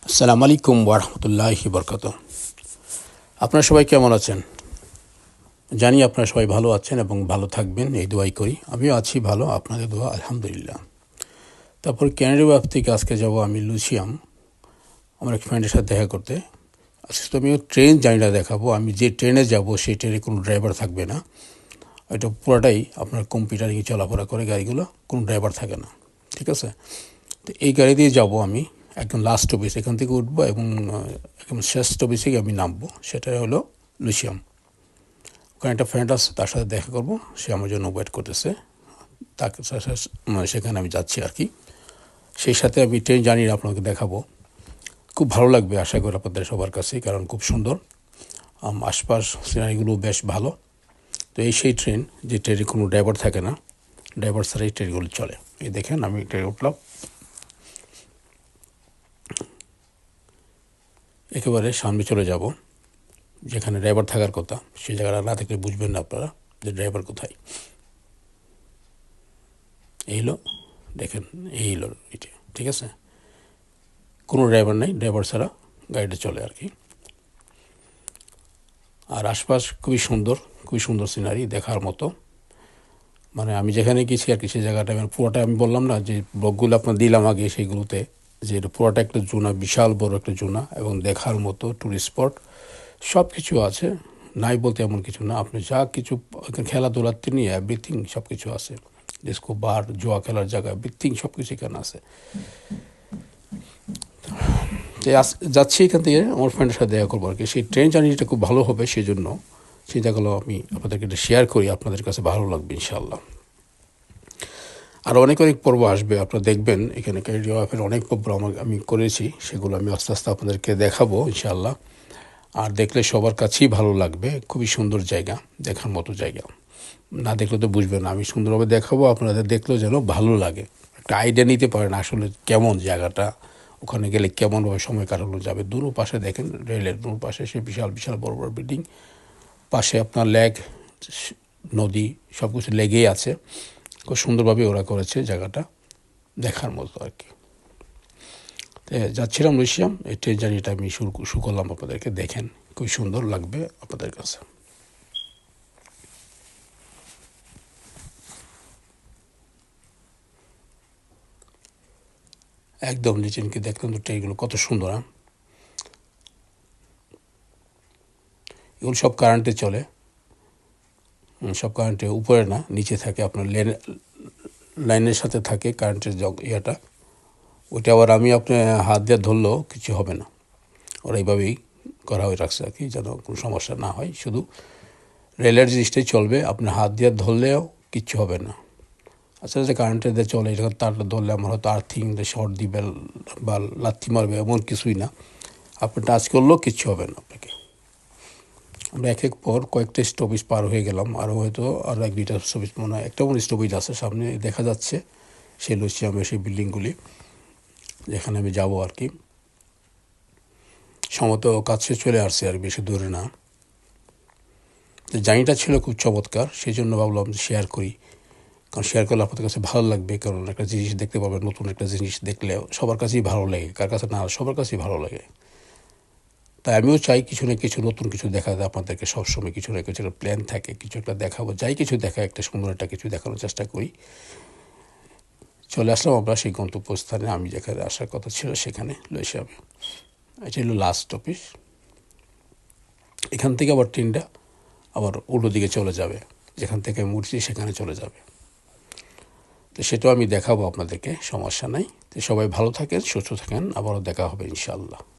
আসসালামু আলাইকুম ওয়া রাহমাতুল্লাহি ওয়া বারাকাতুহু। আপনারা সবাই কেমন আছেন? জানি আপনারা সবাই ভালো আছেন এবং ভালো থাকবেন, এই দোয়াই করি। আমিও আছি ভালো, আপনাদের দোয়া আলহামদুলিল্লাহ। তারপর ক্যানারি ওয়ার্ফ থেকে আজকে যাব আমি লুসিয়াম, আমার এক ফ্রেন্ডের সাথে দেখা করতে। আজকে তো আমিও ট্রেন জার্নিটা দেখাবো। আমি যে ট্রেনে যাব সেই ট্রেনে কোনো ড্রাইভার থাকবে না, এটা পুরোটাই আপনার কম্পিউটারিং চলাফেরা করে গাড়িগুলো, কোনো ড্রাইভার থাকে না, ঠিক আছে? তো এই গাড়ি দিয়ে যাব আমি একদম লাস্ট স্টপেজ, এখান থেকে উঠবো এবং একদম শেষ স্টপেজে আমি নামবো, সেটা হলো লুসিয়াম। ওখানে একটা ফ্রেন্ড আছে, তার সাথে দেখা করব, সে আমার জন্য ওয়েট করতেছে, তাকে সেখানে আমি যাচ্ছি আর কি। সেই সাথে আমি ট্রেন জার্নি আপনাকে দেখাবো, খুব ভালো লাগবে আশা করি আপনাদের সবার কাছেই, কারণ খুব সুন্দর, আশপাশ সিনারিগুলো বেশ ভালো। তো এই সেই ট্রেন যে ট্রেনে কোনো ড্রাইভার থাকে না, ড্রাইভার ছাড়া এই ট্রেনগুলো চলে। এই দেখেন আমি ট্রেনে উঠলাম, একেবারে সামনে চলে যাব, যেখানে ড্রাইভার থাকার কথা সেই জায়গাটা না থাকলে বুঝবেন না আপনারা যে ড্রাইভার কোথায়। এই হলো, দেখেন এই হলো এটা, ঠিক আছে? কোনো ড্রাইভার নেই, ড্রাইভার ছাড়া গাড়িটা চলে আর কি। আর আশপাশ খুবই সুন্দর, খুবই সুন্দর সিনারি, দেখার মতো। মানে আমি যেখানে গেছি আর কি সেই জায়গাটা পুরোটা আমি বললাম না যে ব্লগগুলো আপনার দিলাম আগে, সেইগুলোতে যে এটা পুরোটা একটা জোনা, বিশাল বড় একটা জোনা এবং দেখার মতো টুরিস্ট স্পট সব কিছু আছে। নাই বলতে এমন কিছু না, আপনি যা কিছু খেলাধুলার নিয়ে এভরিথিং সব কিছু আছে, ডিস্কো বার, জুয়া খেলার জায়গা, এভরিথিং সব কিছু এখানে আছে। যাচ্ছি এখান থেকে আমার ফ্রেন্ডের সাথে দেখা করবো আর কি। সেই ট্রেন জার্নিটা খুব ভালো হবে, সেই জন্য চিন্তা করলো আমি আপনাদেরকে এটা শেয়ার করি, আপনাদের কাছে ভালো লাগবে ইনশাআল্লাহ। আর অনেক অনেক পর্ব আসবে, আপনারা দেখবেন এখানে ক্যানারি ওয়ার্ফের অনেক পর্ব আমি করেছি, সেগুলো আমি আস্তে আস্তে আপনাদেরকে দেখাবো ইনশাআল্লাহ। আর দেখলে সবার কাছেই ভালো লাগবে, খুবই সুন্দর জায়গা, দেখার মতো জায়গা। না দেখলে তো বুঝবেন না, আমি সুন্দরভাবে দেখাবো, আপনাদের দেখলেও যেন ভালো লাগে, একটা আইডিয়া নিতে পারেন আসলে কেমন জায়গাটা, ওখানে গেলে কেমনভাবে সময় কাটানো যাবে। দুনো পাশে দেখেন, রেলের দুনো পাশে সে বিশাল বিশাল বড় বড় বিল্ডিং, পাশে আপনার লেক, নদী, সব কিছু লেগেই আছে। খুব সুন্দরভাবে ওরা করেছে জায়গাটা, দেখার মতো আর কি। যাচ্ছিলাম লুসিয়াম, এই ট্রেন জার্নিটা আমি শুরু করলাম, আপনাদেরকে দেখেন, খুব সুন্দর লাগবে আপনাদের কাছে। একদম নিচেনকে দেখলাম তো ট্রেনগুলো কত সুন্দর। এগুলো সব কারেন্টে চলে, সব কারেন্টে, উপরে না নিচে থাকে, আপনার লাইনের সাথে থাকে কারেন্টের ইয়েটা, ওইটা আবার আমি আপনার হাত দিয়ে ধরলেও কিছু হবে না, ওরা এইভাবেই করা হয়ে রাখছে আর কি, যেন কোনো সমস্যা না হয়। শুধু রেলের জিনিসটাই চলবে, আপনার হাত দিয়ে ধরলেও কিচ্ছু হবে না। আচ্ছা, যে কারেন্টের দিয়ে চলে, যখন তারটা ধরলে আমার হয়তো আর্থিং শর্ট দিবে বা লাথি মারবে, এমন কিছুই না, আপনি টাচ করলেও কিচ্ছু হবে না আপনাকে। আমরা এক এক পর কয়েকটা স্টপেজ পার হয়ে গেলাম, আরও হয়তো আরও এক দুইটা স্টপেজ, মনে হয় একটা মনে স্টপেজ আছে সামনে দেখা যাচ্ছে, সেই লুসিয়ামের সেই বিল্ডিংগুলি যেখানে আমি যাব আর কি। সম্ভবত কাছে চলে আসছে, আর বেশি দূরে না। তো জার্নিটা ছিল খুব চমৎকার, সেই জন্য ভাবলাম শেয়ার করি, কারণ শেয়ার করলে আপনাদের কাছে ভালো লাগবে, কারণ একটা জিনিস দেখতে পাবেন, নতুন একটা জিনিস দেখলে সবার কাছেই ভালো লাগে, কার কাছে না, সবার কাছেই ভালো লাগে। তাই আমিও চাই কিছু না কিছু নতুন কিছু দেখাতে আপনাদেরকে, সবসময় কিছু না কিছু একটা প্ল্যান থাকে, কিছু একটা দেখাবো, যাই কিছু দেখা একটা সুন্দর একটা কিছু দেখানোর চেষ্টা করি। চলে আসলাম আমরা সেই গন্তব্যস্থানে, আমি যেখানে আসার কথা ছিল সেখানে লুসিয়ামে। এটা হলো লাস্ট স্টপেজ, এখান থেকে আবার ট্রেনটা আবার উল্টো দিকে চলে যাবে, যেখান থেকে আমি উঠছি সেখানে চলে যাবে। তো সেটাও আমি দেখাবো আপনাদেরকে, সমস্যা নাই। তো সবাই ভালো থাকেন, সুস্থ থাকেন, আবারও দেখা হবে ইনশাআল্লাহ।